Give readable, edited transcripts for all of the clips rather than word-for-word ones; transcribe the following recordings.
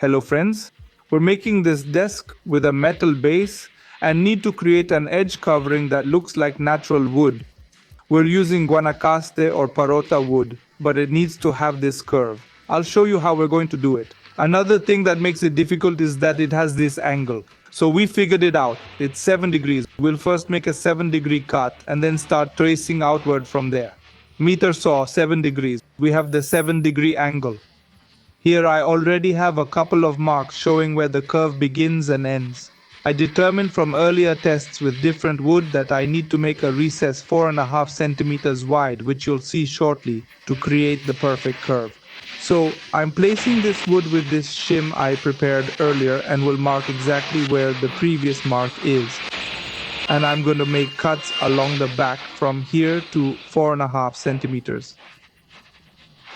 Hello friends, we're making this desk with a metal base and need to create an edge covering that looks like natural wood. We're using guanacaste or parota wood, but it needs to have this curve. I'll show you how we're going to do it. Another thing that makes it difficult is that it has this angle. So we figured it out. It's 7 degrees. We'll first make a 7-degree cut and then start tracing outward from there. Meter saw 7 degrees. We have the 7-degree angle. Here I already have a couple of marks showing where the curve begins and ends. I determined from earlier tests with different wood that I need to make a recess 4.5 centimeters wide, which you'll see shortly, to create the perfect curve. So I'm placing this wood with this shim I prepared earlier and will mark exactly where the previous mark is. And I'm going to make cuts along the back from here to 4.5 centimeters.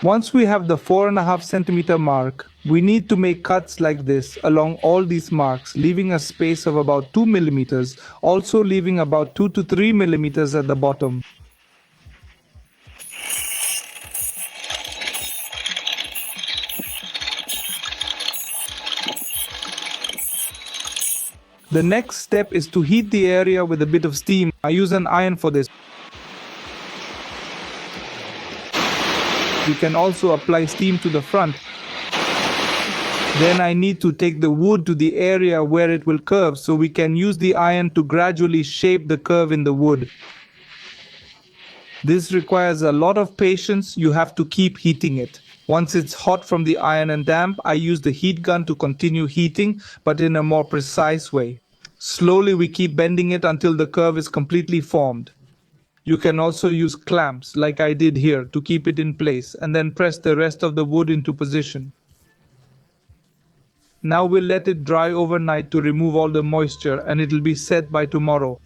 Once we have the 4.5 centimeter mark, we need to make cuts like this along all these marks, leaving a space of about 2 millimeters, also leaving about 2 to 3 millimeters at the bottom. The next step is to heat the area with a bit of steam. I use an iron for this. You can also apply steam to the front. Then I need to take the wood to the area where it will curve, so we can use the iron to gradually shape the curve in the wood. This requires a lot of patience. You have to keep heating it. Once it's hot from the iron and damp, I use the heat gun to continue heating, but in a more precise way. Slowly we keep bending it until the curve is completely formed. You can also use clamps, like I did here, to keep it in place, and then press the rest of the wood into position. Now we'll let it dry overnight to remove all the moisture, and it'll be set by tomorrow.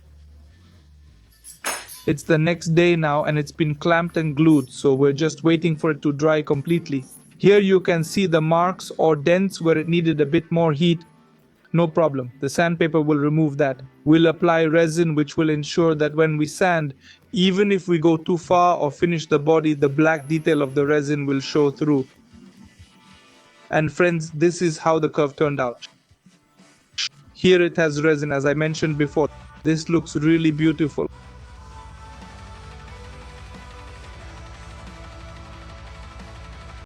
It's the next day now and it's been clamped and glued, so we're just waiting for it to dry completely. Here you can see the marks or dents where it needed a bit more heat. No problem, the sandpaper will remove that. We'll apply resin, which will ensure that when we sand, even if we go too far or finish the body, the black detail of the resin will show through. And friends, this is how the curve turned out. Here it has resin, as I mentioned before. This looks really beautiful.